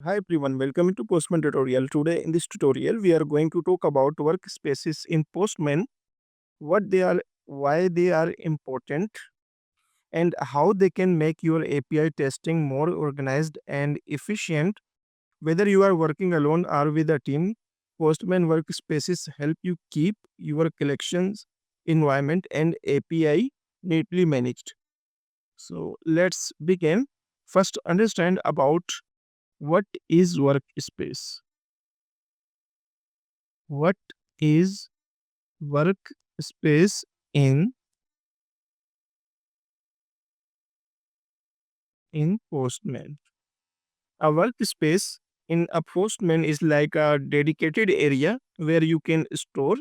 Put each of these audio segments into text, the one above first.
Hi everyone, welcome to Postman tutorial. Today in this tutorial we are going to talk about workspaces in Postman, what they are, why they are important, and how they can make your API testing more organized and efficient. Whether you are working alone or with a team, Postman workspaces help you keep your collections, environment, and API neatly managed. So let's begin. First, understand about what is workspace. What is workspace in Postman? A workspace in a Postman is like a dedicated area where you can store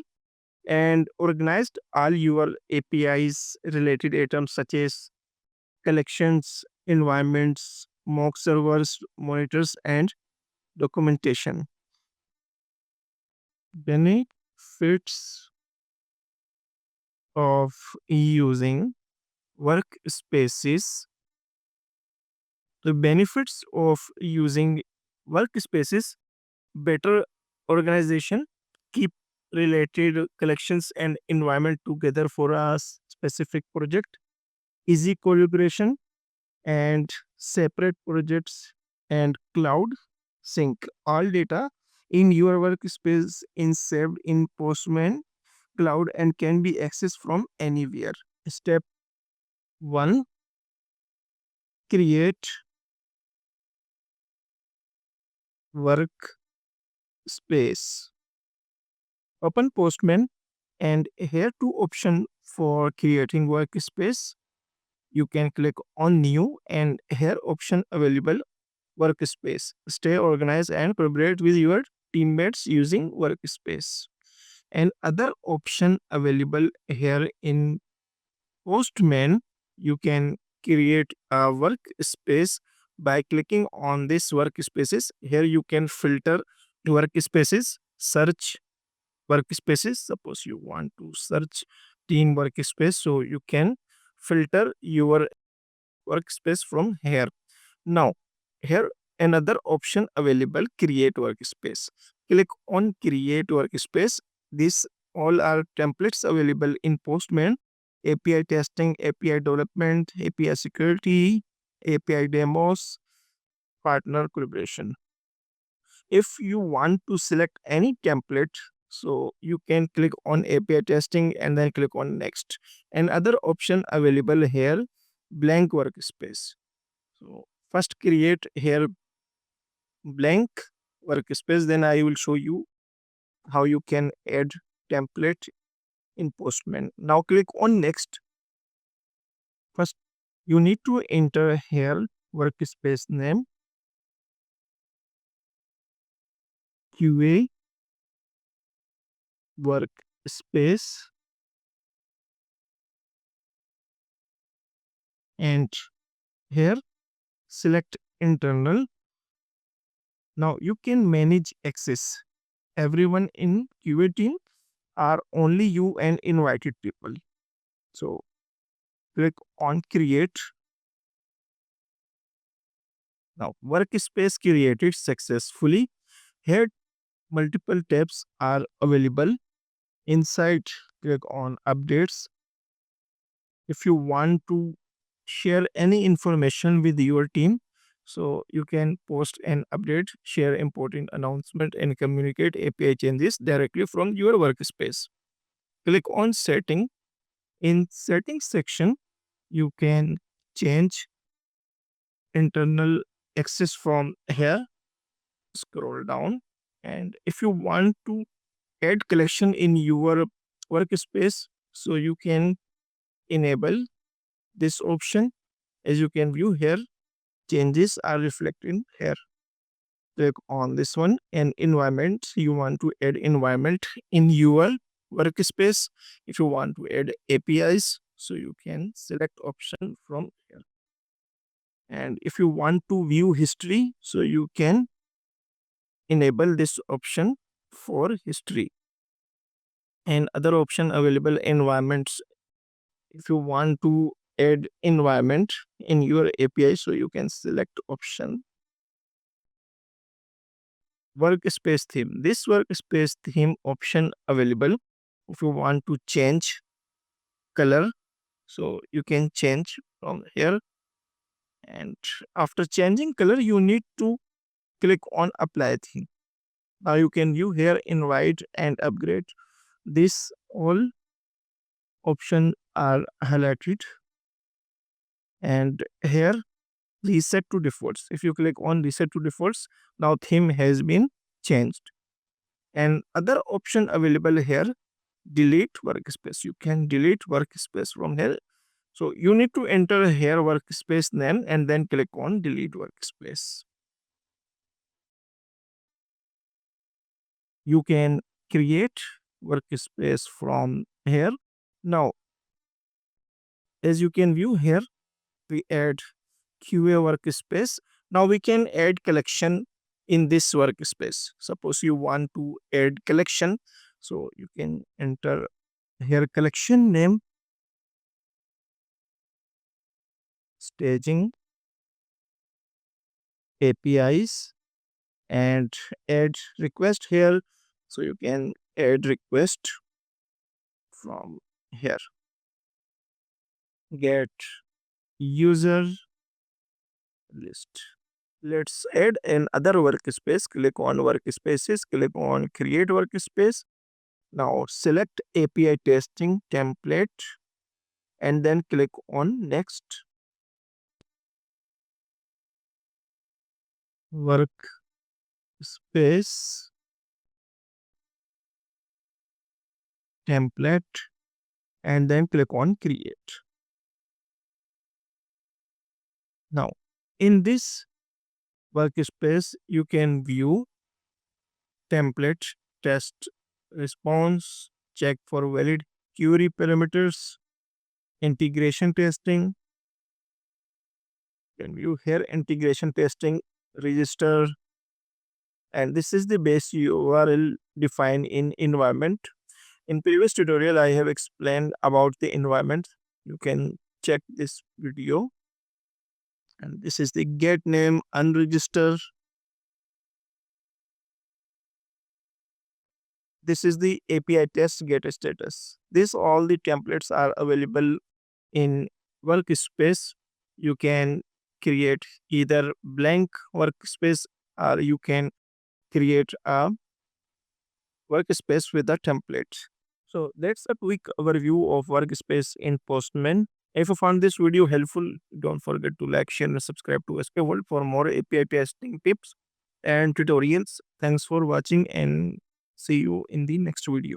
and organize all your APIs related items such as collections, environments, mock servers, monitors, and documentation. Benefits of using workspaces. The benefits of using workspaces: better organization, keep related collections and environment together for a specific project, easy collaboration, and separate projects and cloud sync. All data in your workspace is saved in Postman cloud and can be accessed from anywhere. Step 1: create workspace. Open Postman, and here two options for creating workspace. You can click on new, and here option available: workspace. Stay organized and collaborate with your teammates using workspace. And other option available here in Postman, you can create a workspace by clicking on this workspaces. Here you can filter workspaces, search workspaces. Suppose you want to search team workspace, so you can filter your workspace from here. Now, here another option available: create workspace. Click on create workspace. These all are templates available in Postman: API testing, API development, API security, API demos, partner collaboration. If you want to select any template, so you can click on API testing and then click on next. And other option available here: blank workspace. So first create here blank workspace, then I will show you how you can add template in Postman. Now click on next. First you need to enter here workspace name, QA workspace, and here select internal. Now you can manage access. Everyone in QA team are only you and invited people. So click on create. Now workspace created successfully. Here multiple tabs are available. Inside, click on updates. If you want to share any information with your team, so you can post an update, share important announcement, and communicate API changes directly from your workspace. Click on setting. In settings section, you can change internal access from here. Scroll down, and if you want to add collection in your workspace, so you can enable this option. As you can view here, changes are reflected here. Click on this one, and environment, you want to add environment in your workspace. If you want to add APIs, so you can select option from here. And if you want to view history, so you can enable this option for history. And other option available: environments. If you want to add environment in your API, so you can select option workspace theme. This workspace theme option available if you want to change color. So you can change from here, and after changing color you need to click on apply theme. Now you can view here invite and upgrade. This all options are highlighted, and here reset to defaults. If you click on reset to defaults, now theme has been changed. And other option available here, delete workspace. You can delete workspace from here. So you need to enter here workspace name and then click on delete workspace. You can create workspace from here. Now, as you can view here, we add QA workspace. Now we can add collection in this workspace. Suppose you want to add collection, so you can enter here collection name, staging, APIs, and add request here. So you can add request from here. Get user list. Let's add another workspace. Click on workspaces, click on create workspace. Now select API testing template and then click on next. Workspace template and then click on create. Now in this workspace you can view template, test response, check for valid query parameters, integration testing. You can view here integration testing, register, and this is the base URL defined in environment. In previous tutorial I have explained about the environment. You can check this video. And this is the get name unregister. This is the API test get status. This all the templates are available in workspace. You can create either blank workspace or you can create a workspace with a template. So that's a quick overview of workspace in Postman. If you found this video helpful, don't forget to like, share, and subscribe to SK World for more API testing tips and tutorials. Thanks for watching and see you in the next video.